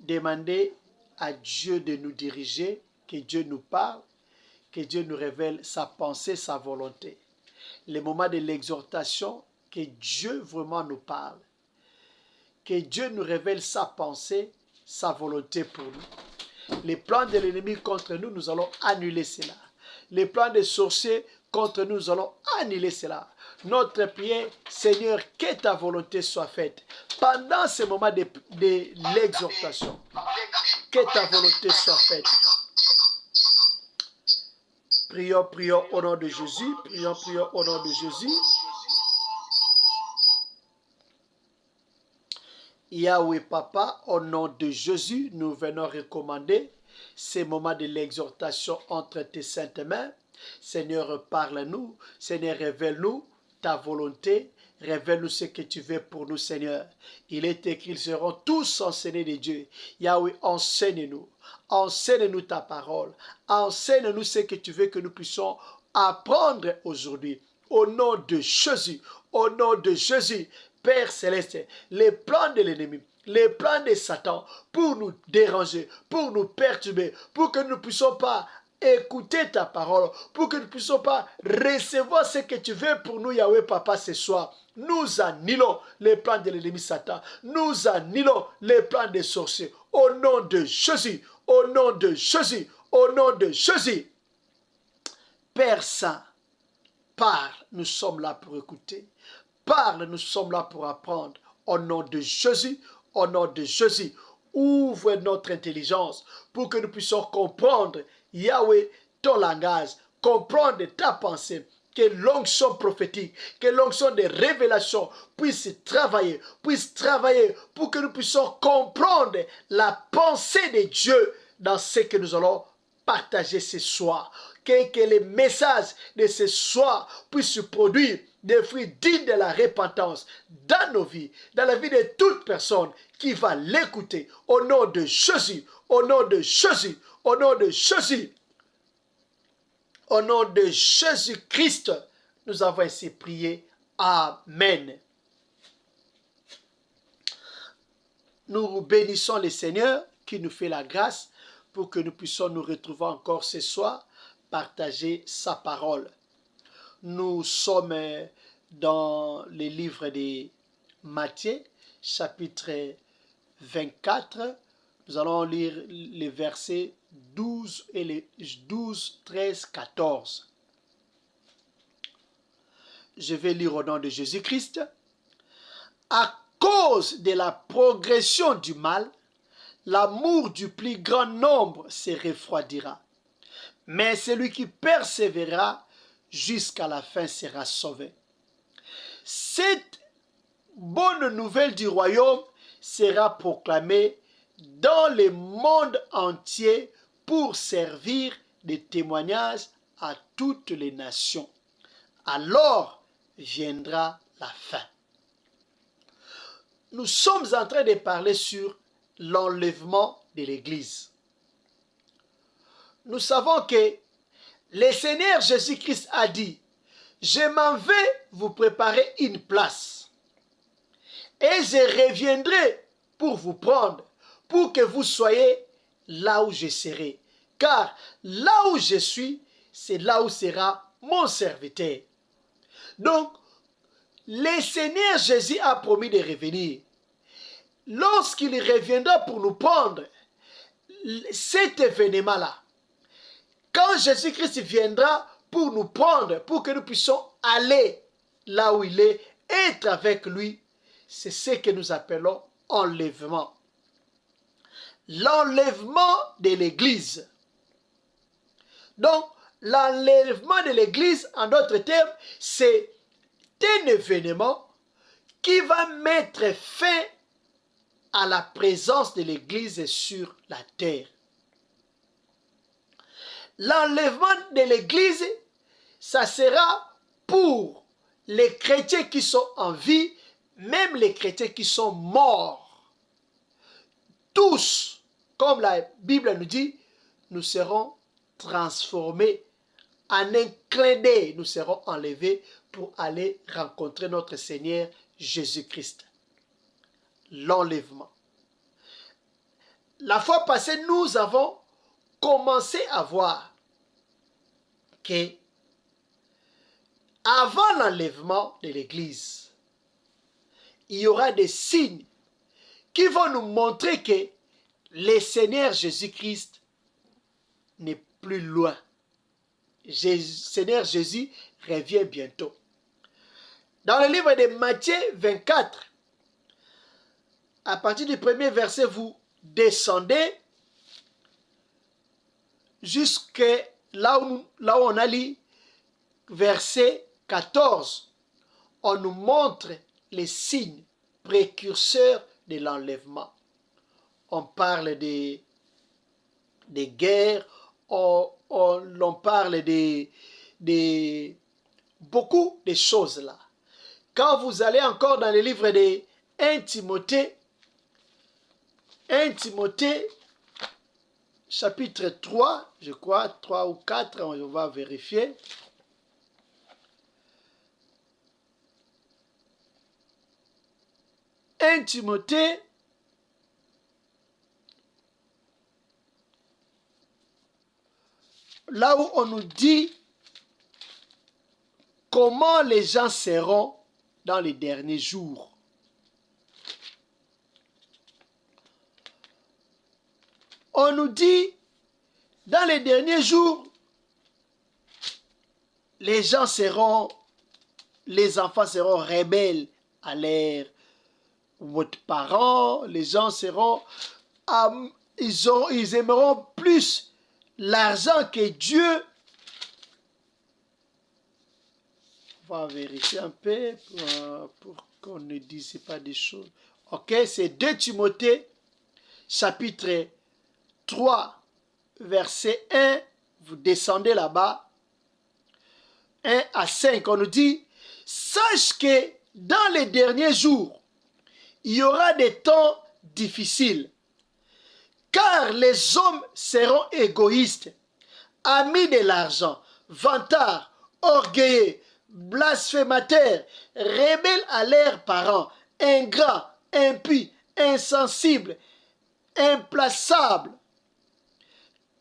demander à Dieu de nous diriger, que Dieu nous parle, que Dieu nous révèle sa pensée, sa volonté. Les moments de l'exhortation, que Dieu vraiment nous parle, que Dieu nous révèle sa pensée, sa volonté pour nous. Les plans de l'ennemi contre nous, nous allons annuler cela. Les plans des sorciers contre nous, nous allons annuler cela. Notre prière, Seigneur, que ta volonté soit faite. Pendant ce moment de l'exhortation, que ta volonté soit faite. Prions, prions au nom de Jésus. Prions, prions au nom de Jésus. Yahweh Papa, au nom de Jésus, nous venons recommander ces moments de l'exhortation entre tes saintes mains. Seigneur, parle-nous. Seigneur, révèle-nous ta volonté. Révèle-nous ce que tu veux pour nous, Seigneur. Il est écrit, ils seront tous enseignés de Dieu. Yahweh, enseigne-nous. Enseigne-nous ta parole. Enseigne-nous ce que tu veux que nous puissions apprendre aujourd'hui. Au nom de Jésus. Au nom de Jésus. Père Céleste, les plans de l'ennemi, les plans de Satan pour nous déranger, pour nous perturber, pour que nous ne puissions pas écouter ta parole, pour que nous ne puissions pas recevoir ce que tu veux pour nous, Yahweh Papa, ce soir. Nous annulons les plans de l'ennemi Satan. Nous annulons les plans des sorciers. Au nom de Jésus, au nom de Jésus, au nom de Jésus. Père Saint, parle, nous sommes là pour écouter. Parle, nous sommes là pour apprendre. Au nom de Jésus, au nom de Jésus, ouvre notre intelligence pour que nous puissions comprendre, Yahweh, ton langage, comprendre ta pensée, que l'onction prophétique, que l'onction de révélation puisse travailler pour que nous puissions comprendre la pensée de Dieu dans ce que nous allons partager ce soir. Que les messages de ce soir puissent produire des fruits dignes de la repentance dans nos vies, dans la vie de toute personne qui va l'écouter. Au nom de Jésus, au nom de Jésus, au nom de Jésus, au nom de Jésus-Christ, nous avons ainsi prié. Amen. Nous bénissons le Seigneur qui nous fait la grâce pour que nous puissions nous retrouver encore ce soir, partager sa parole. Nous sommes dans le livre de Matthieu, chapitre 24. Nous allons lire les versets 12 et les 12, 13, 14. Je vais lire au nom de Jésus-Christ. À cause de la progression du mal, l'amour du plus grand nombre se refroidira. Mais celui qui persévérera jusqu'à la fin sera sauvé. Cette bonne nouvelle du royaume sera proclamée dans le monde entier pour servir de témoignage à toutes les nations. Alors viendra la fin. Nous sommes en train de parler sur l'enlèvement de l'Église. Nous savons que le Seigneur Jésus-Christ a dit, je m'en vais vous préparer une place et je reviendrai pour vous prendre, pour que vous soyez là où je serai. Car là où je suis, c'est là où sera mon serviteur. Donc, le Seigneur Jésus a promis de revenir. Lorsqu'il reviendra pour nous prendre, cet événement-là, quand Jésus-Christ viendra pour nous prendre, pour que nous puissions aller là où il est, être avec lui, c'est ce que nous appelons enlèvement. L'enlèvement de l'Église. Donc, l'enlèvement de l'Église, en d'autres termes, c'est un événement qui va mettre fin à la présence de l'Église sur la terre. L'enlèvement de l'Église, ça sera pour les chrétiens qui sont en vie, même les chrétiens qui sont morts. Tous, comme la Bible nous dit, nous serons transformés en un clin d'œil. Nous serons enlevés pour aller rencontrer notre Seigneur Jésus-Christ. L'enlèvement. La fois passée, nous avons commencé à voir que avant l'enlèvement de l'Église, il y aura des signes qui vont nous montrer que le Seigneur Jésus-Christ n'est plus loin. Seigneur Jésus revient bientôt. Dans le livre de Matthieu 24, à partir du premier verset, vous descendez jusque là où on a lu verset 14. On nous montre les signes précurseurs de l'enlèvement. On parle des guerres, on parle de beaucoup de choses là. Quand vous allez encore dans le livre de 1 Timothée, chapitre 3, je crois, 3 ou 4, on va vérifier. Timothée, là où on nous dit comment les gens seront dans les derniers jours. On nous dit, dans les derniers jours, les enfants seront rebelles à leurs parents, les gens seront, ils aimeront plus l'argent que Dieu. On va vérifier un peu pour qu'on ne dise pas des choses. Ok, c'est 2 Timothée, chapitre 3, verset 1. Vous descendez là-bas. 1 à 5, on nous dit, sache que dans les derniers jours, il y aura des temps difficiles, car les hommes seront égoïstes, amis de l'argent, vantards, orgueilleux, blasphémateurs, rebelles à leurs parents, ingrats, impies, insensibles, implaçables,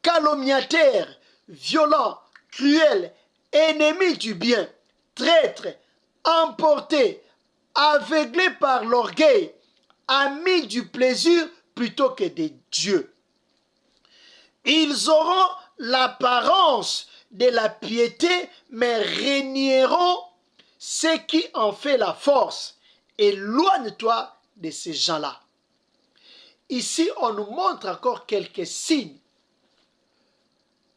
calomniateurs, violents, cruels, ennemis du bien, traîtres, emportés, aveuglés par l'orgueil, amis du plaisir plutôt que de Dieu. Ils auront l'apparence de la piété, mais régneront ce qui en fait la force. Éloigne-toi de ces gens-là. Ici, on nous montre encore quelques signes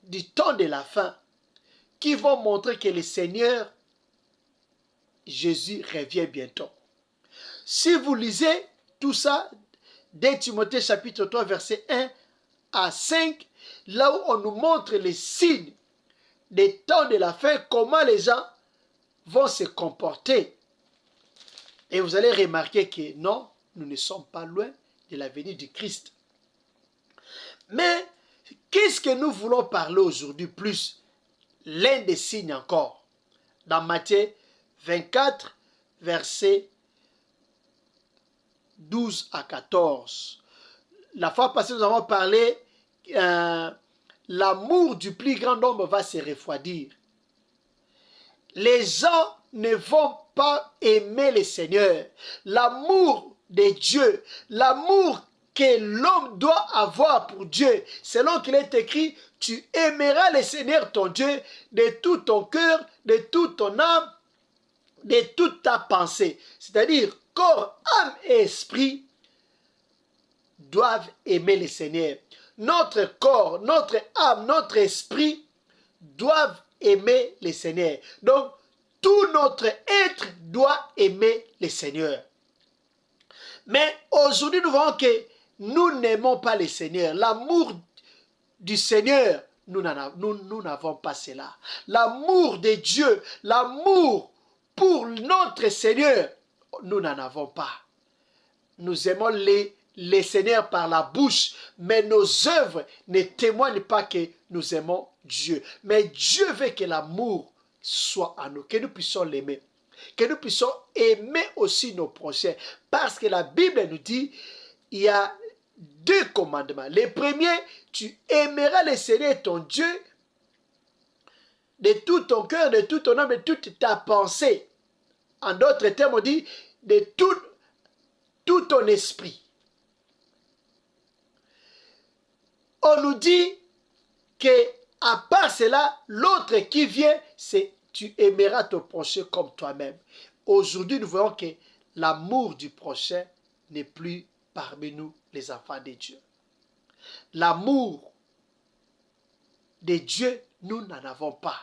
du temps de la fin qui vont montrer que le Seigneur Jésus revient bientôt. Si vous lisez tout ça, 2 Timothée chapitre 3 verset 1 à 5, là où on nous montre les signes des temps de la fin, comment les gens vont se comporter. Et vous allez remarquer que non, nous ne sommes pas loin de la venue du Christ. Mais qu'est-ce que nous voulons parler aujourd'hui plus? L'un des signes encore. Dans Matthieu 24, versets 12 à 14. La fois passée, nous avons parlé l'amour du plus grand nombre va se refroidir. Les gens ne vont pas aimer le Seigneur. L'amour de Dieu, l'amour que l'homme doit avoir pour Dieu, selon qu'il est écrit, tu aimeras le Seigneur ton Dieu de tout ton cœur, de toute ton âme, de toute ta pensée. C'est-à-dire, corps, âme et esprit doivent aimer le Seigneur. Notre corps, notre âme, notre esprit doivent aimer le Seigneur. Donc, tout notre être doit aimer le Seigneur. Mais aujourd'hui, nous voyons que nous n'aimons pas le Seigneur. L'amour du Seigneur, nous n'avons pas cela. L'amour de Dieu, l'amour pour notre Seigneur, nous n'en avons pas. Nous aimons les Seigneurs par la bouche, mais nos œuvres ne témoignent pas que nous aimons Dieu. Mais Dieu veut que l'amour soit en nous, que nous puissions l'aimer, que nous puissions aimer aussi nos prochains. Parce que la Bible nous dit, il y a 2 commandements. Le premier, tu aimeras le Seigneur ton Dieu de tout ton cœur, de tout ton âme, de toute ta pensée. En d'autres termes, on dit de tout ton esprit. On nous dit que à part cela, l'autre qui vient, c'est tu aimeras ton prochain comme toi-même. Aujourd'hui, nous voyons que l'amour du prochain n'est plus parmi nous, les enfants de Dieu. L'amour de Dieu, nous n'en avons pas.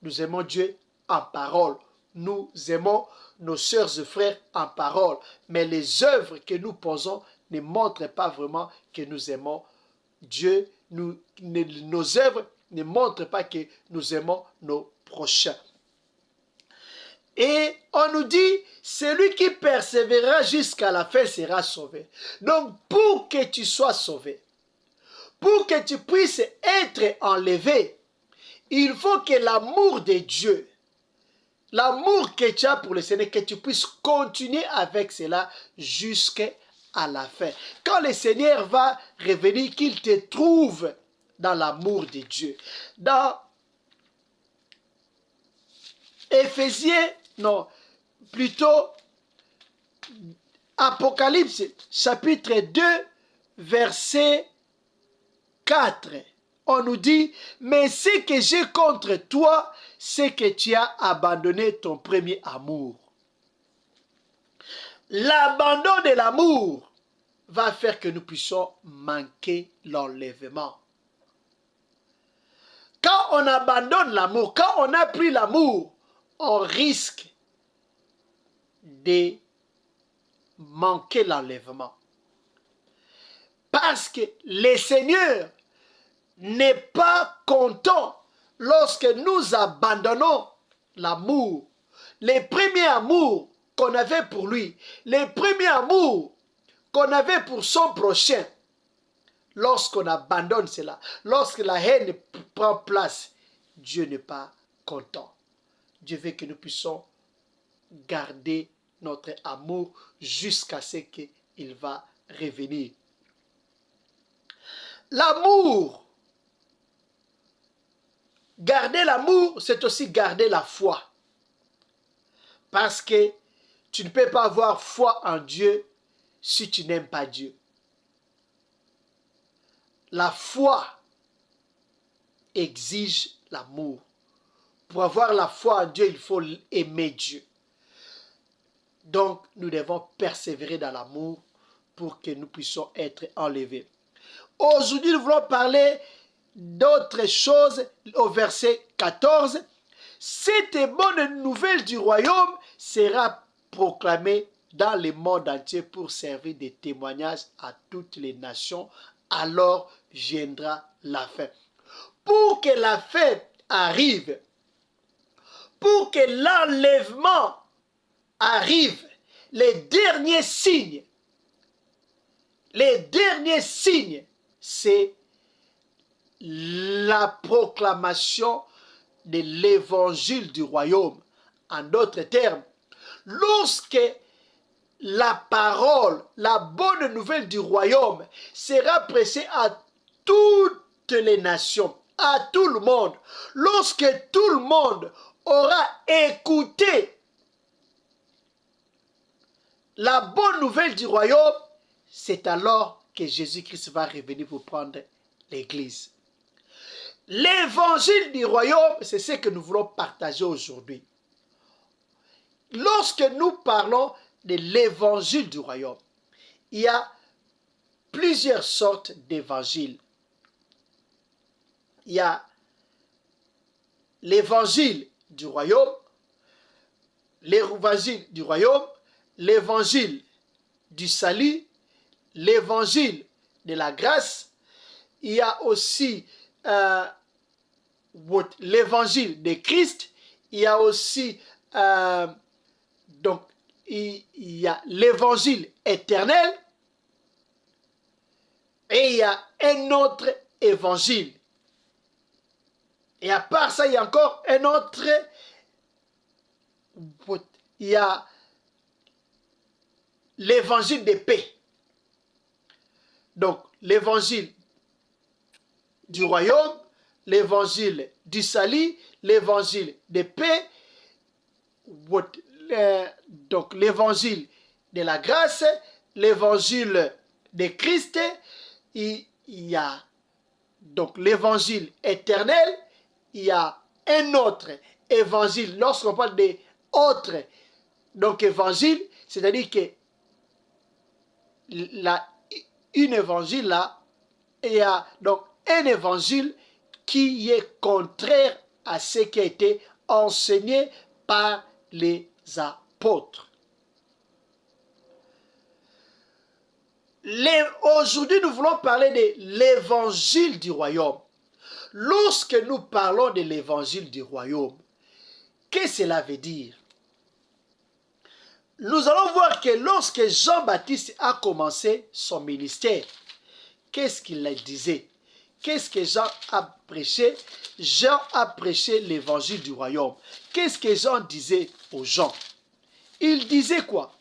Nous aimons Dieu en parole. Nous aimons nos sœurs et frères en parole. Mais les œuvres que nous posons ne montrent pas vraiment que nous aimons Dieu. Nos œuvres ne montrent pas que nous aimons nos prochains. Et on nous dit, celui qui persévérera jusqu'à la fin sera sauvé. Donc, pour que tu sois sauvé, pour que tu puisses être enlevé, il faut que l'amour de Dieu, l'amour que tu as pour le Seigneur, que tu puisses continuer avec cela jusqu'à la fin. Quand le Seigneur va revenir, qu'il te trouve dans l'amour de Dieu. Dans Éphésiens, non, plutôt Apocalypse, chapitre 2, verset 4. On nous dit, mais ce que j'ai contre toi, c'est que tu as abandonné ton premier amour. L'abandon de l'amour va faire que nous puissions manquer l'enlèvement. Quand on abandonne l'amour, quand on n'a plus l'amour, on risque de manquer l'enlèvement. Parce que le Seigneur n'est pas content lorsque nous abandonnons l'amour, les premiers amours qu'on avait pour lui, les premiers amours qu'on avait pour son prochain. Lorsqu'on abandonne cela, lorsque la haine prend place, Dieu n'est pas content. Dieu veut que nous puissions garder notre amour jusqu'à ce qu'il va revenir. L'amour, garder l'amour, c'est aussi garder la foi. Parce que tu ne peux pas avoir foi en Dieu si tu n'aimes pas Dieu. La foi exige l'amour. Pour avoir la foi en Dieu, il faut aimer Dieu. Donc, nous devons persévérer dans l'amour pour que nous puissions être enlevés. Aujourd'hui, nous voulons parler d'autres choses au verset 14. Cette bonne nouvelle du royaume sera proclamée dans le monde entier pour servir de témoignage à toutes les nations. Alors viendra la fin. Pour que la fin arrive, pour que l'enlèvement arrive, les derniers signes, c'est la proclamation de l'évangile du royaume. En d'autres termes, lorsque la parole, la bonne nouvelle du royaume sera prêchée à toutes les nations, à tout le monde, lorsque tout le monde aura écouté la bonne nouvelle du royaume, c'est alors que Jésus-Christ va revenir pour prendre l'Église. L'évangile du royaume, c'est ce que nous voulons partager aujourd'hui. Lorsque nous parlons de l'évangile du royaume, il y a plusieurs sortes d'évangiles. Il y a l'évangile du royaume, l'évangile du royaume, l'évangile du salut, l'évangile de la grâce. Il y a aussi l'évangile de Christ. Il y a aussi donc il y a l'évangile éternel et il y a un autre évangile. Et à part ça, il y a encore un autre. Il y a l'évangile de paix. Donc, l'évangile du royaume, l'évangile du salut, l'évangile de paix, donc l'évangile de la grâce, l'évangile de Christ, il y a donc l'évangile éternel, il y a un autre évangile. Lorsqu'on parle d'autres donc évangile, c'est-à-dire que une évangile là, il y a donc un évangile qui est contraire à ce qui a été enseigné par les apôtres. Aujourd'hui, nous voulons parler de l'évangile du royaume. Lorsque nous parlons de l'évangile du royaume, qu'est-ce que cela veut dire? Nous allons voir que lorsque Jean-Baptiste a commencé son ministère, qu'est-ce qu'il disait? Qu'est-ce que Jean a prêché? Jean a prêché l'évangile du royaume. Qu'est-ce que Jean disait aux gens? Il disait quoi?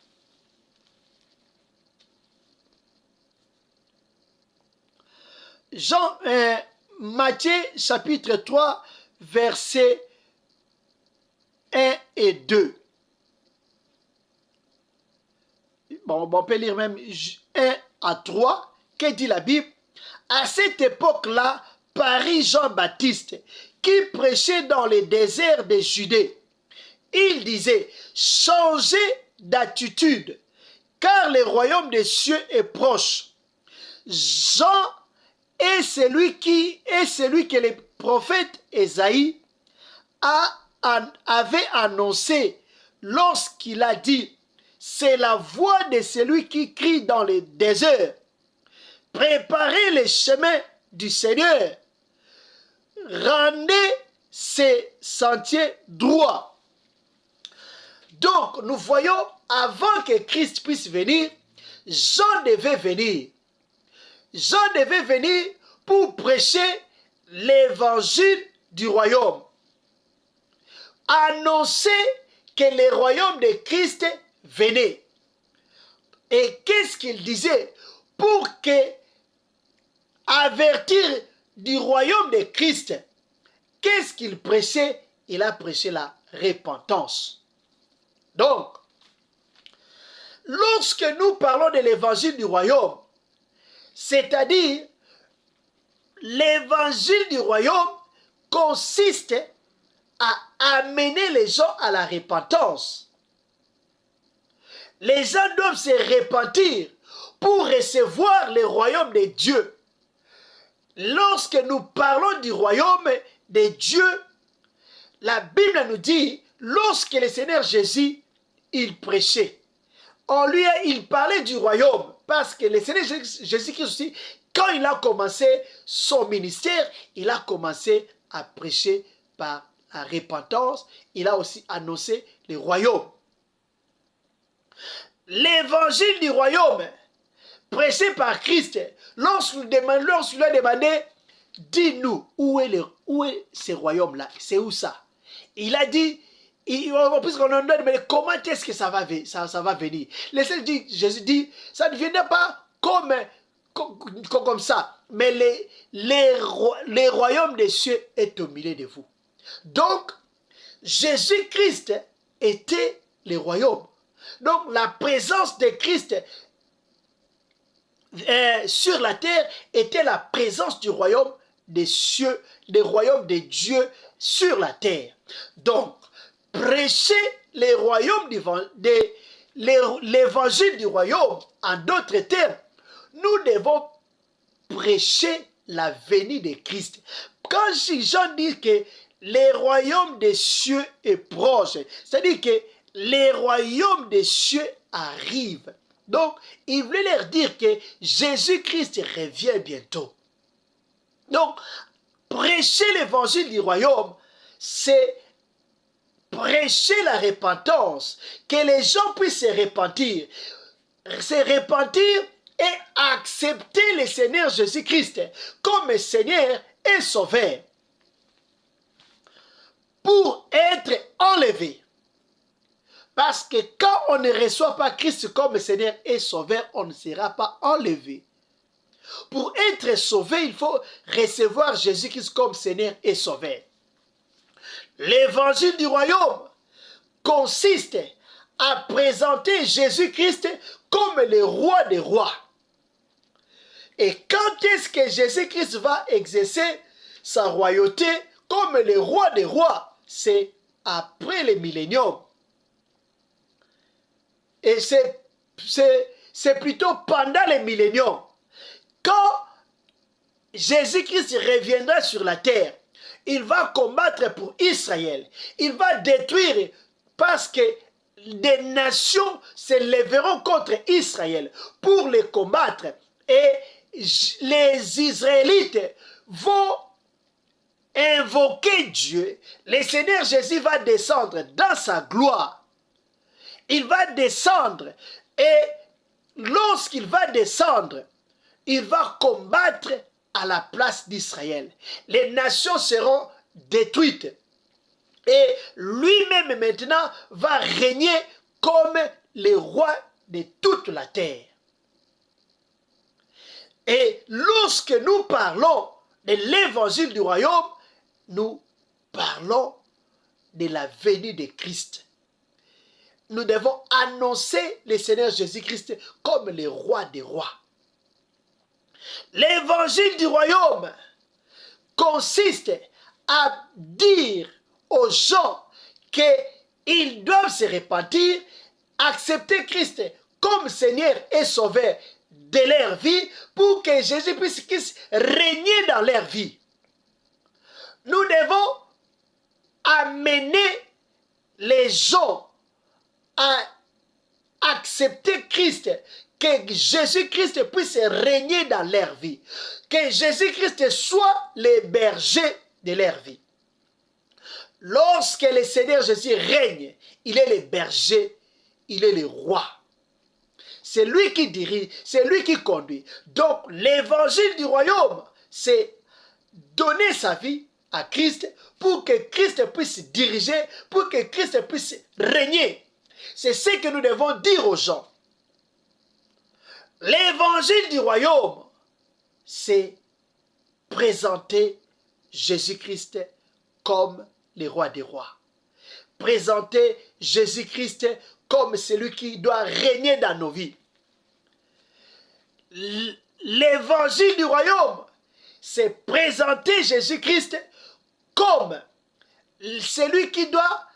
Matthieu chapitre 3, versets 1 et 2. Bon, on peut lire même 1 à 3. Que dit la Bible? À cette époque-là, parut Jean-Baptiste, qui prêchait dans les déserts de Judée. Il disait, changez d'attitude, car le royaume des cieux est proche. Jean est celui que le prophète Ésaïe avait annoncé lorsqu'il a dit, c'est la voix de celui qui crie dans les déserts. Préparez les chemins du Seigneur. Rendez ses sentiers droits. Donc, nous voyons, avant que Christ puisse venir, Jean devait venir. Jean devait venir pour prêcher l'évangile du royaume. Annoncer que le royaume de Christ venait. Et qu'est-ce qu'il disait? Pour avertir du royaume de Christ, qu'est-ce qu'il prêchait? Il a prêché la repentance. Donc, lorsque nous parlons de l'évangile du royaume, c'est-à-dire l'évangile du royaume consiste à amener les gens à la repentance. Les gens doivent se repentir pour recevoir le royaume de Dieu. Lorsque nous parlons du royaume de Dieu, la Bible nous dit, lorsque le Seigneur Jésus, il prêchait, il parlait du royaume, parce que le Seigneur Jésus-Christ aussi, quand il a commencé son ministère, il a commencé à prêcher par la repentance, il a aussi annoncé le royaume. L'évangile du royaume, prêché par Christ, lorsqu'il lui a demandé, dis-nous, où est ce royaume-là? C'est où ça? Il a dit, puisqu'on a demandé, comment est-ce que ça va venir? Jésus dit, ça ne viendra pas comme ça, mais le royaume des cieux est au milieu de vous. Donc, Jésus-Christ était le royaume. Donc, la présence de Christ sur la terre était la présence du royaume des cieux, du royaume de Dieu sur la terre. Donc, prêcher l'évangile du royaume, en d'autres termes, nous devons prêcher la venue de Christ. Quand Jean dit que le royaume des cieux est proche, c'est-à-dire que le royaume des cieux arrive. Donc, il voulait leur dire que Jésus-Christ revient bientôt. Donc, prêcher l'évangile du royaume, c'est prêcher la repentance, que les gens puissent se repentir et accepter le Seigneur Jésus-Christ comme Seigneur et Sauveur pour être enlevé. Parce que quand on ne reçoit pas Christ comme Seigneur et Sauveur, on ne sera pas enlevé. pour être sauvé, il faut recevoir Jésus-Christ comme Seigneur et Sauveur. L'évangile du royaume consiste à présenter Jésus-Christ comme le roi des rois. Et quand est-ce que Jésus-Christ va exercer sa royauté comme le roi des rois? C'est après le millénium. Et c'est plutôt pendant le millénium. Quand Jésus-Christ reviendra sur la terre, il va combattre pour Israël. Il va détruire parce que des nations se lèveront contre Israël pour les combattre. Et les Israélites vont invoquer Dieu. Le Seigneur Jésus va descendre dans sa gloire. Il va descendre et lorsqu'il va descendre, il va combattre à la place d'Israël. Les nations seront détruites. Et lui-même maintenant va régner comme le roi de toute la terre. Et lorsque nous parlons de l'évangile du royaume, nous parlons de la venue de Christ. Nous devons annoncer le Seigneur Jésus-Christ comme le roi des rois. L'évangile du royaume consiste à dire aux gens qu'ils doivent se repentir, accepter Christ comme Seigneur et Sauveur de leur vie pour que Jésus puisse régner dans leur vie. Nous devons amener les gens à accepter Christ, que Jésus-Christ puisse régner dans leur vie, que Jésus-Christ soit le berger de leur vie. Lorsque le Seigneur Jésus règne, il est le berger, il est le roi. C'est lui qui dirige, c'est lui qui conduit. Donc l'évangile du royaume, c'est donner sa vie à Christ pour que Christ puisse diriger, pour que Christ puisse régner. C'est ce que nous devons dire aux gens. L'évangile du royaume, c'est présenter Jésus-Christ comme le roi des rois. Présenter Jésus-Christ comme celui qui doit régner dans nos vies. L'évangile du royaume, c'est présenter Jésus-Christ comme celui qui doit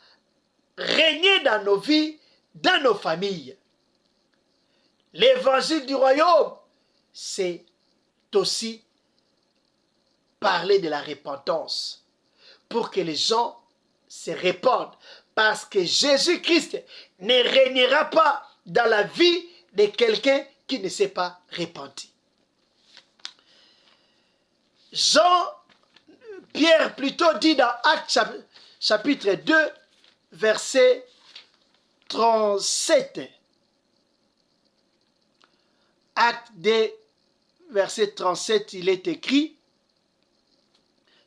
régner dans nos vies, dans nos familles. L'évangile du royaume, c'est aussi parler de la repentance pour que les gens se répandent. Parce que Jésus-Christ ne régnera pas dans la vie de quelqu'un qui ne s'est pas repenti. Pierre plutôt dit dans Actes chapitre 2, verset 37. Acte 2, verset 37, il est écrit,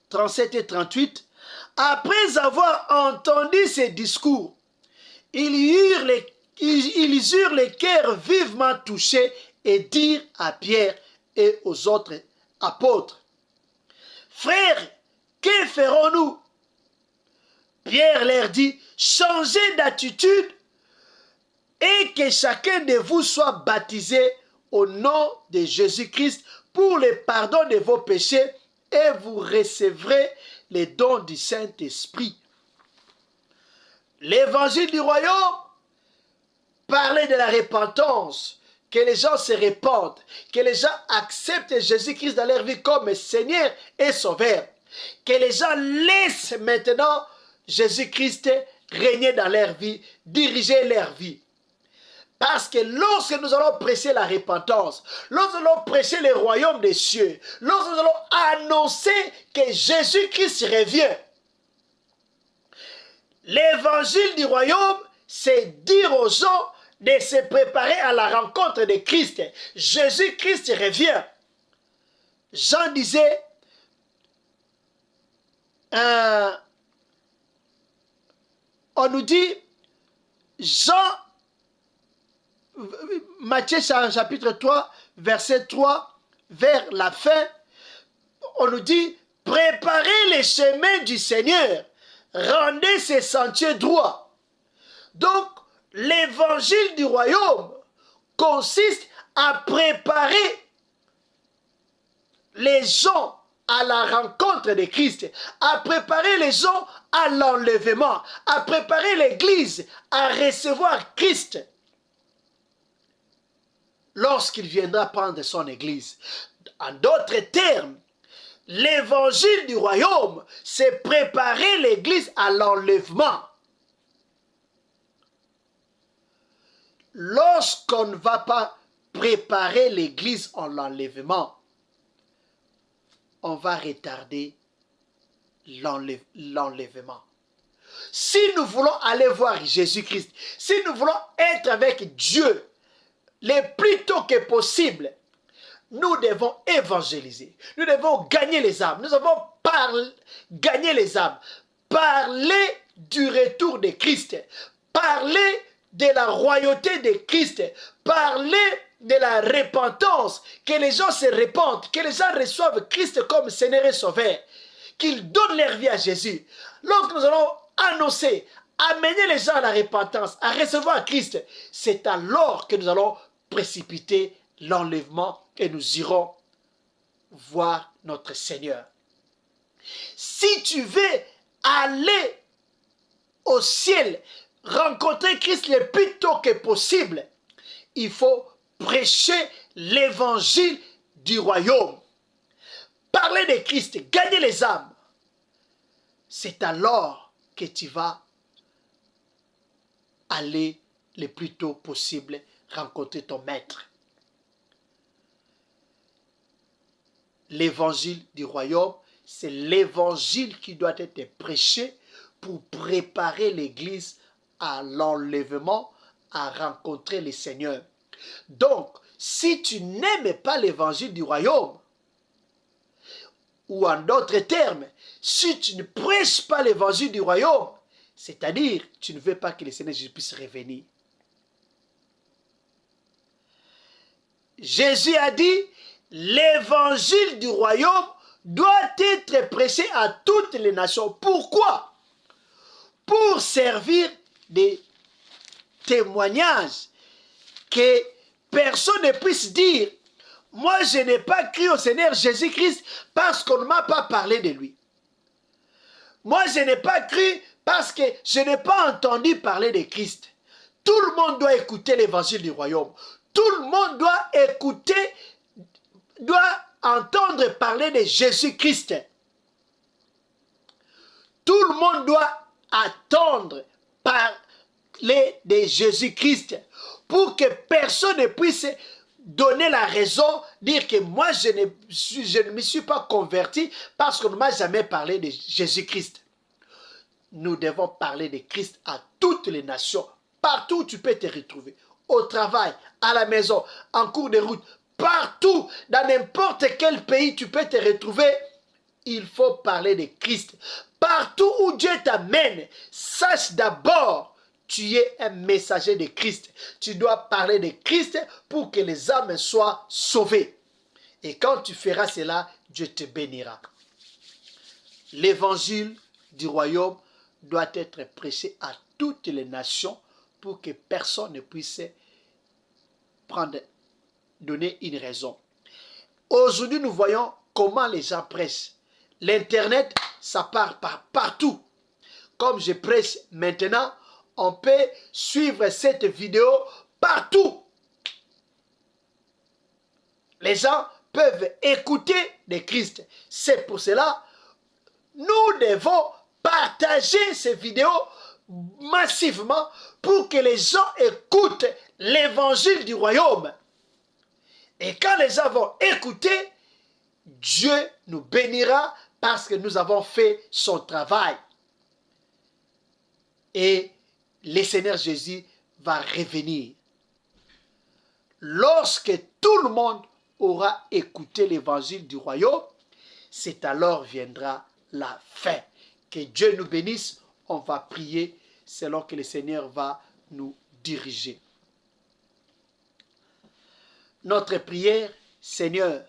37 et 38, après avoir entendu ces discours, ils eurent les cœurs vivement touchés et dirent à Pierre et aux autres apôtres, frères, que ferons-nous? Pierre leur dit, changez d'attitude et que chacun de vous soit baptisé au nom de Jésus-Christ pour le pardon de vos péchés et vous recevrez les dons du Saint-Esprit. L'évangile du royaume parlait de la repentance, que les gens se répandent, que les gens acceptent Jésus-Christ dans leur vie comme Seigneur et Sauveur, que les gens laissent maintenant Jésus-Christ régner dans leur vie, diriger leur vie. Parce que lorsque nous allons prêcher la repentance, lorsque nous allons prêcher le royaume des cieux, lorsque nous allons annoncer que Jésus-Christ revient, l'évangile du royaume, c'est dire aux gens de se préparer à la rencontre de Christ. Jésus-Christ revient. Jean disait, on nous dit, Matthieu chapitre 3, verset 3 vers la fin, on nous dit, préparez les chemins du Seigneur, rendez ses sentiers droits. Donc, l'évangile du royaume consiste à préparer les gens à la rencontre de Christ, à préparer les gens à l'enlèvement, à préparer l'Église à recevoir Christ lorsqu'il viendra prendre son Église. En d'autres termes, l'évangile du royaume, c'est préparer l'Église à l'enlèvement. Lorsqu'on ne va pas préparer l'Église en l'enlèvement, on va retarder l'enlèvement. Si nous voulons aller voir Jésus-Christ, si nous voulons être avec Dieu le plus tôt que possible, nous devons évangéliser. Nous devons gagner les âmes. Nous devons gagner les âmes. Parler du retour de Christ. Parler de la royauté de Christ. Parler de la repentance. Que les gens se répandent. Que les gens reçoivent Christ comme Seigneur et Sauveur. Qu'ils donnent leur vie à Jésus. Lorsque nous allons annoncer, amener les gens à la repentance, à recevoir Christ, c'est alors que nous allons précipiter l'enlèvement et nous irons voir notre Seigneur. Si tu veux aller au ciel, rencontrer Christ le plus tôt que possible, il faut prêcher l'évangile du royaume. Parler de Christ, gagner les âmes. C'est alors que tu vas aller le plus tôt possible rencontrer ton maître. L'évangile du royaume, c'est l'évangile qui doit être prêché pour préparer l'Église à l'enlèvement, à rencontrer le Seigneur. Donc, si tu n'aimes pas l'évangile du royaume, ou en d'autres termes, si tu ne prêches pas l'évangile du royaume, c'est-à-dire tu ne veux pas que le Seigneur Jésus puisse revenir. Jésus a dit, l'évangile du royaume doit être prêché à toutes les nations. Pourquoi? Pour servir de témoignage, que personne ne puisse dire, moi je n'ai pas cru au Seigneur Jésus-Christ parce qu'on ne m'a pas parlé de lui. Moi je n'ai pas cru parce que je n'ai pas entendu parler de Christ. Tout le monde doit écouter l'évangile du royaume. Tout le monde doit écouter, doit entendre parler de Jésus-Christ. Tout le monde doit attendre parler de Jésus-Christ pour que personne ne puisse donner la raison, dire que moi je ne me suis pas converti parce qu'on ne m'a jamais parlé de Jésus-Christ. Nous devons parler de Christ à toutes les nations, partout où tu peux te retrouver, au travail, à la maison, en cours de route, partout, dans n'importe quel pays tu peux te retrouver, il faut parler de Christ. Partout où Dieu t'amène, sache d'abord, tu es un messager de Christ. Tu dois parler de Christ pour que les âmes soient sauvées. Et quand tu feras cela, Dieu te bénira. L'évangile du royaume doit être prêché à toutes les nations pour que personne ne puisse donner une raison. Aujourd'hui, nous voyons comment les gens prêchent. L'Internet, ça part partout. Comme je prêche maintenant, on peut suivre cette vidéo partout. Les gens peuvent écouter de Christ. C'est pour cela que nous devons partager ces vidéos massivement pour que les gens écoutent l'évangile du royaume. Et quand les gens vont écouter, Dieu nous bénira parce que nous avons fait son travail. Et le Seigneur Jésus va revenir. Lorsque tout le monde aura écouté l'évangile du royaume, c'est alors viendra la fin. Que Dieu nous bénisse. On va prier selon que le Seigneur va nous diriger. Notre prière, Seigneur,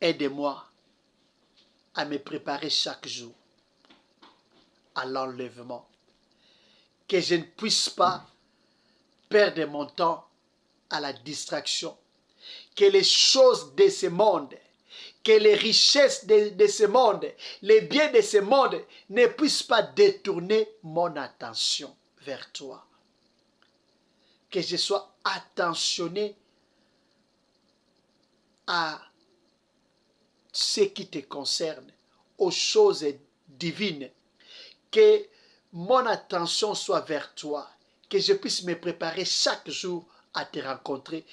Aide-moi à me préparer chaque jour à l'enlèvement. Que je ne puisse pas perdre mon temps à la distraction. Que les choses de ce monde, que les richesses de ce monde, les biens de ce monde ne puissent pas détourner mon attention vers toi. Que je sois attentionné à ce qui te concerne, aux choses divines. Que mon attention soit vers toi. Que je puisse me préparer chaque jour à te rencontrer.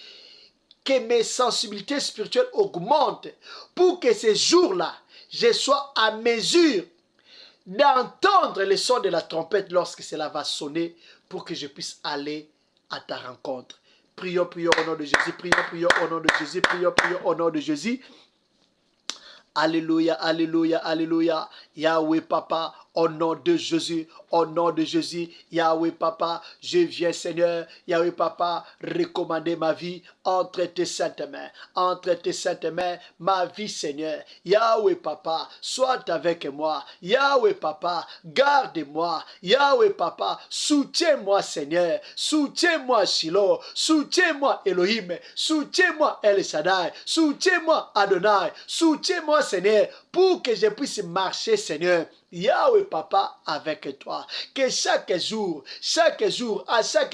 Que mes sensibilités spirituelles augmentent pour que ces jours-là, je sois à mesure d'entendre le son de la trompette lorsque cela va sonner pour que je puisse aller à ta rencontre. Prions, prions au nom de Jésus, prions, prions au nom de Jésus, prions, prions au nom de Jésus. Alléluia, alléluia, alléluia. Yahweh Papa, au nom de Jésus, au nom de Jésus, Yahweh Papa, je viens Seigneur, Yahweh Papa, recommander ma vie entre tes saintes mains, ma vie Seigneur, Yahweh Papa, sois avec moi, Yahweh Papa, garde-moi, Yahweh Papa, soutiens-moi Seigneur, soutiens-moi Shiloh, soutiens-moi Elohim, soutiens-moi El Shaddai, soutiens-moi Adonai, soutiens-moi Seigneur, pour que je puisse marcher Seigneur, Yahweh Papa avec toi, que chaque jour, à chaque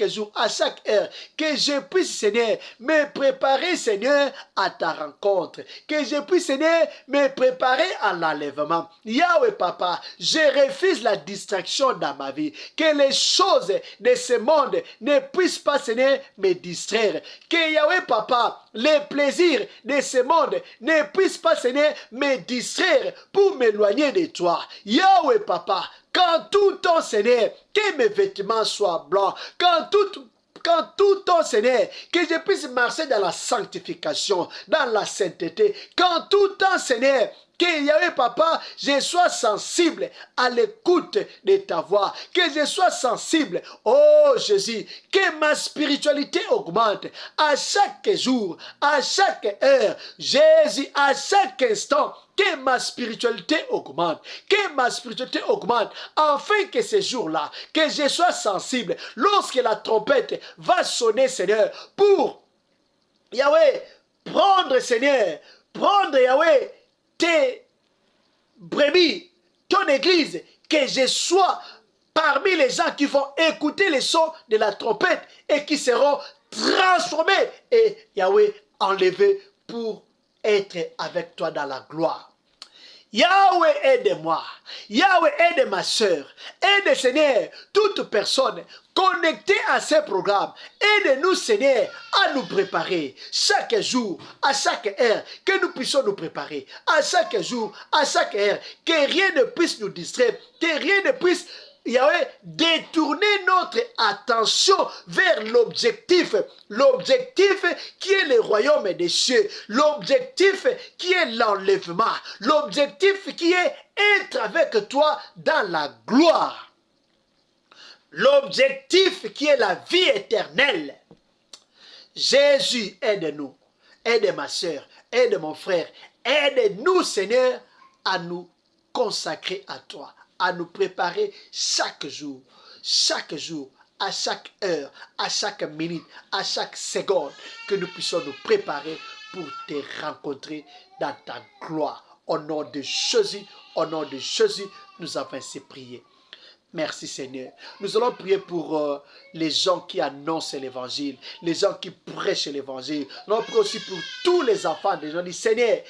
heure, que je puisse Seigneur me préparer Seigneur à ta rencontre, que je puisse Seigneur me préparer à l'enlèvement. Yahweh Papa, je refuse la distraction dans ma vie, que les choses de ce monde ne puissent pas Seigneur me distraire, que Yahweh Papa, les plaisirs de ce monde ne puissent pas Seigneur me distraire pour m'éloigner de toi. Yahweh Papa, quand tout ton Seigneur, que mes vêtements soient blancs, quand tout ton Seigneur, que je puisse marcher dans la sanctification, dans la sainteté, quand tout ton Seigneur, que Yahweh Papa, je sois sensible à l'écoute de ta voix, que je sois sensible, oh Jésus, que ma spiritualité augmente à chaque jour, à chaque heure, Jésus, à chaque instant, que ma spiritualité augmente, afin que ces jours-là, que je sois sensible, lorsque la trompette va sonner, Seigneur, pour Yahweh, prendre Yahweh, tes brebis, ton église, que je sois parmi les gens qui vont écouter les sons de la trompette et qui seront transformés et Yahweh enlevés pour être avec toi dans la gloire. Yahweh, aide-moi. Yahweh, aide ma soeur. Aide, Seigneur, toute personne connectée à ce programme. Aide-nous, Seigneur, à nous préparer chaque jour, à chaque heure, que nous puissions nous préparer à chaque jour, à chaque heure, que rien ne puisse nous distraire, que rien ne puisse Yahweh, détourner notre attention vers l'objectif qui est le royaume des cieux, l'objectif qui est l'enlèvement, l'objectif qui est être avec toi dans la gloire, l'objectif qui est la vie éternelle. Jésus, aide-nous, aide ma soeur, aide mon frère, aide-nous Seigneur à nous consacrer à toi, à nous préparer chaque jour, à chaque heure, à chaque minute, à chaque seconde, que nous puissions nous préparer pour te rencontrer dans ta gloire. Au nom de Jésus, nous avons ainsi prié. Merci Seigneur. Nous allons prier pour les gens qui annoncent l'évangile, les gens qui prêchent l'évangile. Nous allons prier aussi pour tous les enfants des gens. Seigneur,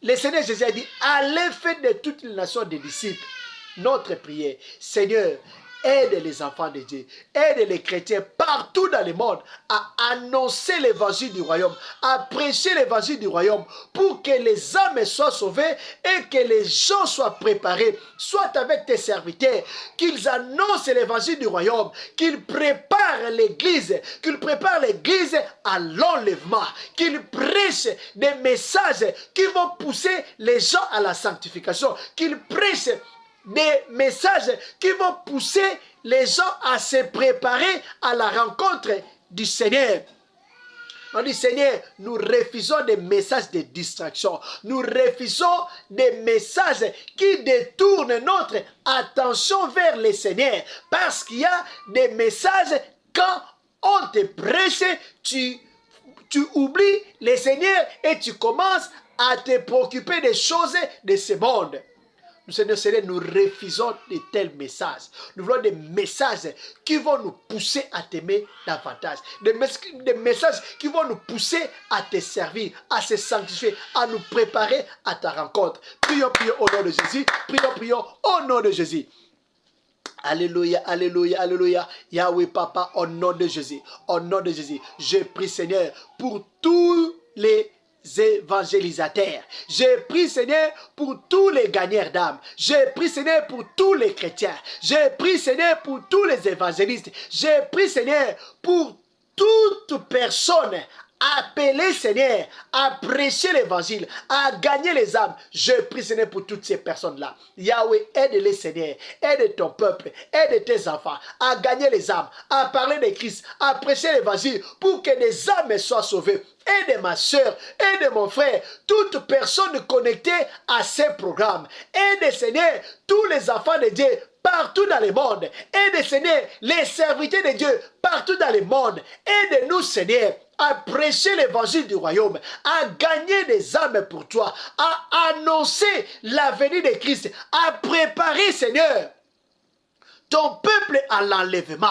le Seigneur Jésus a dit, allez faire de toutes les nations des disciples. Notre prière, Seigneur, aide les enfants de Dieu, aide les chrétiens partout dans le monde à annoncer l'évangile du royaume, à prêcher l'évangile du royaume pour que les âmes soient sauvées et que les gens soient préparés, soit avec tes serviteurs, qu'ils annoncent l'évangile du royaume, qu'ils préparent l'église à l'enlèvement, qu'ils prêchent des messages qui vont pousser les gens à la sanctification, qu'ils prêchent des messages qui vont pousser les gens à se préparer à la rencontre du Seigneur. On dit, Seigneur, nous refusons des messages de distraction. Nous refusons des messages qui détournent notre attention vers le Seigneur. Parce qu'il y a des messages, quand on te prêche, tu oublies le Seigneur et tu commences à te préoccuper des choses de ce monde. Nous, Seigneur, nous refusons de tels messages. Nous voulons des messages qui vont nous pousser à t'aimer davantage. Des messages qui vont nous pousser à te servir, à se sanctifier, à nous préparer à ta rencontre. Prions, prions au nom de Jésus. Prions, prions au nom de Jésus. Alléluia, alléluia, alléluia. Yahweh Papa, au nom de Jésus. Au nom de Jésus. Je prie, Seigneur, pour tous les évangélisateurs. J'ai prié, Seigneur, pour tous les gagnants d'âme. J'ai prié, Seigneur, pour tous les chrétiens. J'ai prié, Seigneur, pour tous les évangélistes. J'ai prié, Seigneur, pour toute personne appelée, Seigneur, à prêcher l'évangile, à gagner les âmes. Je prie, Seigneur, pour toutes ces personnes-là. Yahweh, aide-les, Seigneur. Aide ton peuple, aide tes enfants à gagner les âmes, à parler de Christ, à prêcher l'évangile pour que des âmes soient sauvées. Aide ma soeur, aide mon frère, toute personne connectée à ces programmes. Aide, Seigneur, tous les enfants de Dieu partout dans le monde. Aide, Seigneur, les serviteurs de Dieu partout dans le monde. Aide-nous, Seigneur, à prêcher l'évangile du royaume, à gagner des âmes pour toi, à annoncer la venue de Christ, à préparer, Seigneur, ton peuple à l'enlèvement.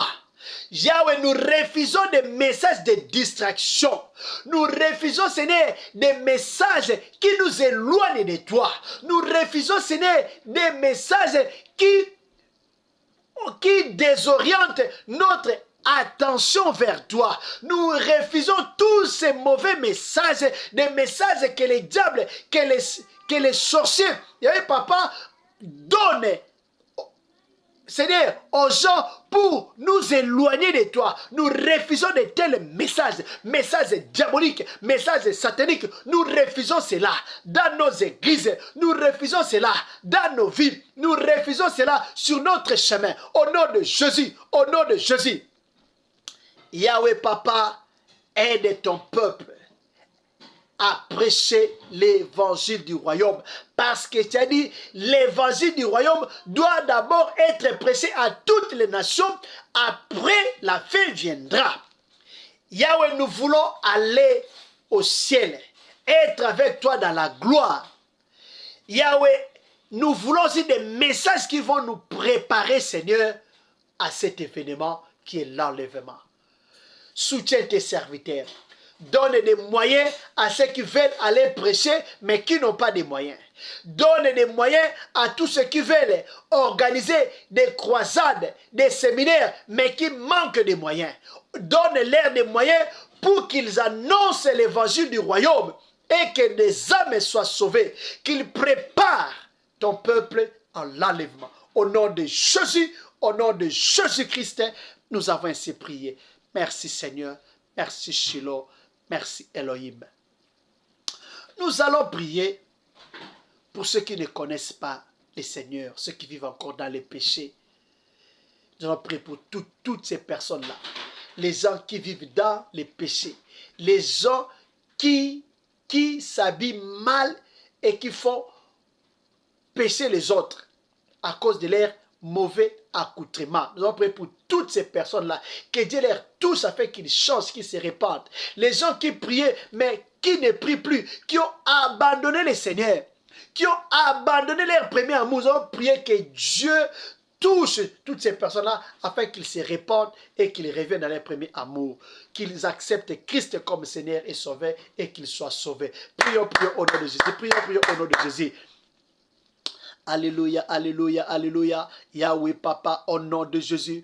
Yahweh, nous refusons des messages de distraction. Nous refusons, Seigneur, des messages qui nous éloignent de toi. Nous refusons, Seigneur, des messages qui désorientent notre attention vers toi. Nous refusons tous ces mauvais messages, des messages que les diables, que les sorciers, Yahweh Papa, donnent, Seigneur, aux gens pour nous éloigner de toi. Nous refusons de tels messages, messages diaboliques, messages sataniques. Nous refusons cela dans nos églises. Nous refusons cela dans nos vies. Nous refusons cela sur notre chemin. Au nom de Jésus, au nom de Jésus. Yahweh Papa, aide ton peuple à prêcher l'évangile du royaume. Parce que tu as dit, l'évangile du royaume doit d'abord être prêché à toutes les nations. Après, la fin viendra. Yahweh, nous voulons aller au ciel, être avec toi dans la gloire. Yahweh, nous voulons aussi des messages qui vont nous préparer, Seigneur, à cet événement qui est l'enlèvement. Soutiens tes serviteurs. Donne des moyens à ceux qui veulent aller prêcher, mais qui n'ont pas de moyens. Donne des moyens à tous ceux qui veulent organiser des croisades, des séminaires, mais qui manquent de moyens. Donne-leur des moyens pour qu'ils annoncent l'évangile du royaume et que des âmes soient sauvées. Qu'ils préparent ton peuple en l'enlèvement. Au nom de Jésus, au nom de Jésus-Christ, nous avons ainsi prié. Merci Seigneur, merci Shiloh. Merci Elohim. Nous allons prier pour ceux qui ne connaissent pas le Seigneur, ceux qui vivent encore dans les péchés. Nous allons prier pour toutes ces personnes-là. Les gens qui vivent dans les péchés. Les gens qui s'habillent mal et qui font pécher les autres à cause de leur mauvais accoutrement. Nous allons prier pour toutes ces personnes-là, que Dieu leur touche afin qu'ils changent, qu'ils se répandent. Les gens qui priaient, mais qui ne prient plus, qui ont abandonné le Seigneur, qui ont abandonné leur premier amour, nous allons prier que Dieu touche toutes ces personnes-là afin qu'ils se répandent et qu'ils reviennent dans leur premier amour, qu'ils acceptent Christ comme Seigneur et Sauveur et qu'ils soient sauvés. Prions, prions au nom de Jésus. Prions, prions au nom de Jésus. Alléluia, alléluia, alléluia. Yahweh Papa, au nom de Jésus,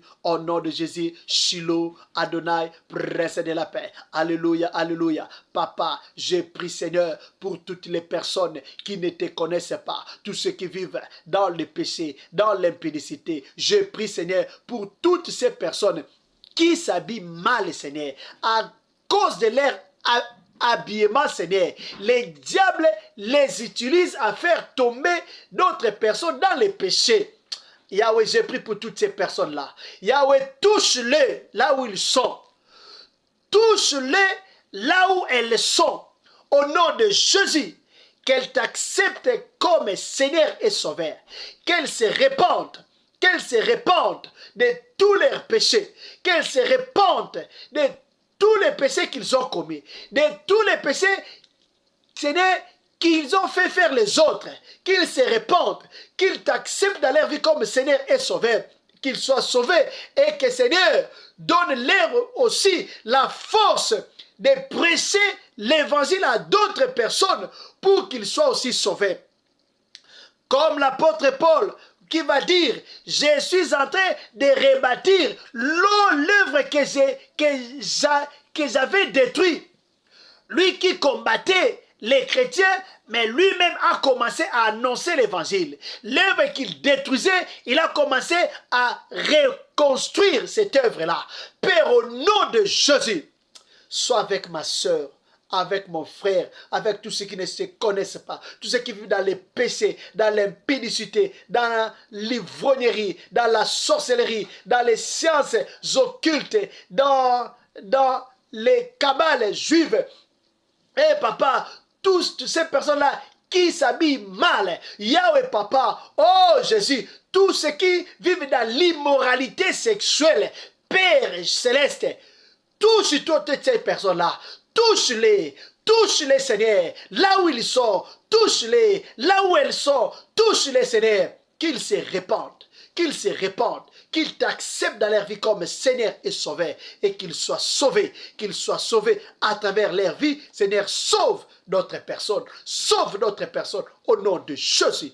Shiloh, Adonai, prince de la paix. Alléluia, alléluia. Papa, je prie Seigneur pour toutes les personnes qui ne te connaissent pas, tous ceux qui vivent dans le péché, dans l'impudicité. Je prie Seigneur pour toutes ces personnes qui s'habillent mal, Seigneur, à cause de leur habillement, Seigneur. Les diables les utilisent à faire tomber d'autres personnes dans les péchés. Yahweh, j'ai prie pour toutes ces personnes-là. Yahweh, touche-les là où ils sont. Touche-les là où elles sont, au nom de Jésus, qu'elles t'acceptent comme Seigneur et Sauveur, qu'elles se répandent de tous leurs péchés, qu'elles se répandent de tous les péchés qu'ils ont commis, de tous les péchés, Seigneur, qu'ils ont fait faire les autres, qu'ils se répandent, qu'ils t'acceptent dans leur vie comme Seigneur et Sauveur, qu'ils soient sauvés et que Seigneur donne-leur aussi la force de prêcher l'évangile à d'autres personnes pour qu'ils soient aussi sauvés. Comme l'apôtre Paul qui va dire, je suis en train de rebâtir l'œuvre que j'avais détruite. Lui qui combattait les chrétiens, mais lui-même a commencé à annoncer l'évangile. L'œuvre qu'il détruisait, il a commencé à reconstruire cette œuvre-là. Père, au nom de Jésus, sois avec ma soeur, avec mon frère, avec tous ceux qui ne se connaissent pas, tous ceux qui vivent dans les péchés, dans l'impudicité, dans l'ivrognerie, dans la sorcellerie, dans les sciences occultes, dans les cabales juives. Eh papa, toutes ces personnes-là qui s'habillent mal, Yahweh papa, oh Jésus, tous ceux qui vivent dans l'immoralité sexuelle, Père céleste, touche toutes ces personnes-là, touche-les Seigneur, là où ils sont, touche-les, là où elles sont, touche-les Seigneur, qu'ils se répandent, qu'ils t'acceptent dans leur vie comme Seigneur et Sauveur, et qu'ils soient sauvés à travers leur vie. Seigneur, sauve d'autres personnes, au nom de Jésus.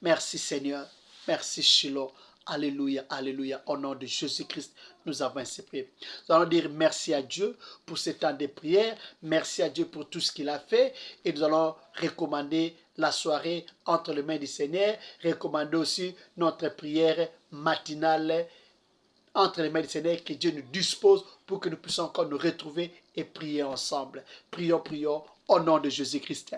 Merci Seigneur, merci Shiloh. Alléluia, alléluia. Au nom de Jésus-Christ, nous avons ainsi prié. Nous allons dire merci à Dieu pour ce temps de prière. Merci à Dieu pour tout ce qu'il a fait. Et nous allons recommander la soirée entre les mains du Seigneur. Recommander aussi notre prière matinale entre les mains du Seigneur, que Dieu nous dispose pour que nous puissions encore nous retrouver et prier ensemble. Prions au nom de Jésus-Christ.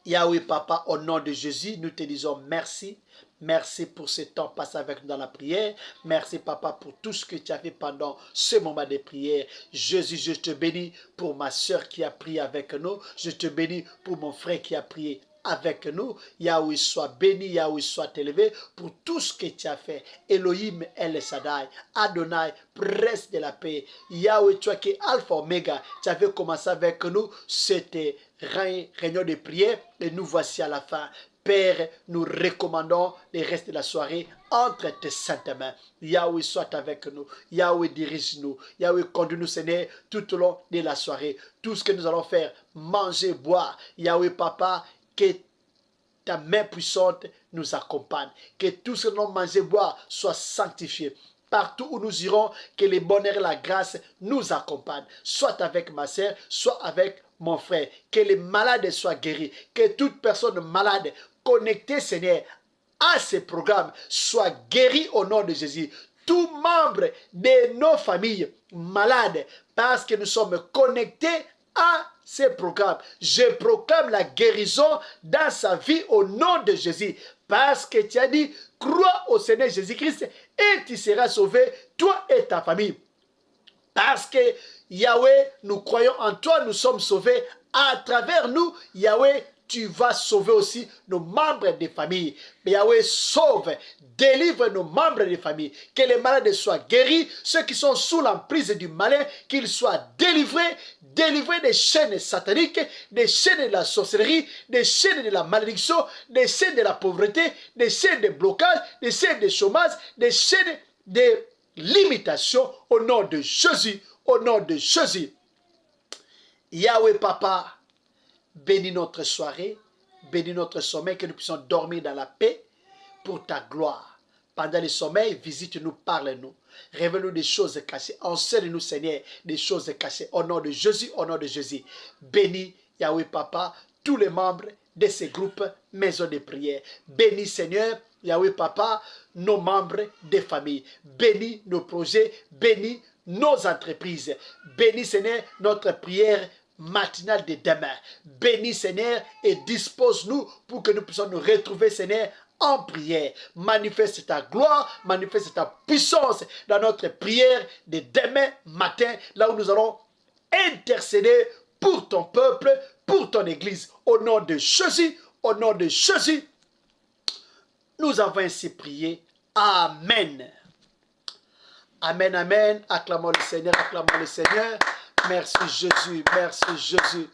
Yahweh Papa, au nom de Jésus, nous te disons merci. Merci pour ce temps passé avec nous dans la prière. Merci Papa pour tout ce que tu as fait pendant ce moment de prière. Jésus, je te bénis pour ma soeur qui a prié avec nous. Je te bénis pour mon frère qui a prié avec nous. Yahweh soit béni, Yahweh soit élevé pour tout ce que tu as fait. Elohim El Shaddai, Adonai, Prince de la paix. Yahweh, toi qui es Alpha Omega, tu avais commencé avec nous cette réunion de prière et nous voici à la fin. Père, nous recommandons le reste de la soirée entre tes saintes mains. Yahweh soit avec nous. Yahweh dirige-nous. Yahweh conduis-nous, Seigneur, tout au long de la soirée. Tout ce que nous allons faire, manger, boire. Yahweh Papa, que ta main puissante nous accompagne. Que tout ce que nous allons manger, boire soit sanctifié. Partout où nous irons, que le bonheur et la grâce nous accompagnent. Soit avec ma sœur, soit avec mon frère. Que les malades soient guéris. Que toute personne malade connectée, Seigneur, à ce programme soit guéri au nom de Jésus. Tout membre de nos familles malades, parce que nous sommes connectés à ce programme. Je proclame la guérison dans sa vie au nom de Jésus. Parce que tu as dit, crois au Seigneur Jésus-Christ et tu seras sauvé, toi et ta famille. Parce que Yahweh, nous croyons en toi, nous sommes sauvés. À travers nous, Yahweh, tu vas sauver aussi nos membres de famille. Mais Yahweh, sauve, délivre nos membres de famille. Que les malades soient guéris, ceux qui sont sous l'emprise du malin, qu'ils soient délivrés des chaînes sataniques, des chaînes de la sorcellerie, des chaînes de la malédiction, des chaînes de la pauvreté, des chaînes de blocage, des chaînes de chômage, des chaînes de limitation au nom de Jésus, au nom de Jésus. Yahweh Papa, bénis notre soirée, bénis notre sommeil, que nous puissions dormir dans la paix pour ta gloire. Pendant le sommeil, visite-nous, parle-nous. Révèle-nous des choses cachées. Enseigne-nous, Seigneur, des choses cachées. Au nom de Jésus, au nom de Jésus. Bénis, Yahweh Papa, tous les membres de ces groupes maison de prière. Bénis, Seigneur, Yahweh Papa, nos membres des familles. Bénis nos projets, bénis nos entreprises. Bénis, Seigneur, notre prière matinale de demain. Bénis, Seigneur, et dispose-nous pour que nous puissions nous retrouver, Seigneur, en prière. Manifeste ta gloire, manifeste ta puissance dans notre prière de demain matin, là où nous allons intercéder pour ton peuple, pour ton église. Au nom de Jésus, au nom de Jésus, nous avons ainsi prié. Amen. Amen, amen. Acclamons le Seigneur, acclamons le Seigneur. Merci Jésus, merci Jésus.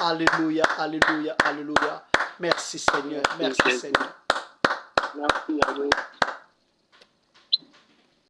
Alléluia, alléluia, alléluia. Merci Seigneur, merci Seigneur. Merci, Alléluia.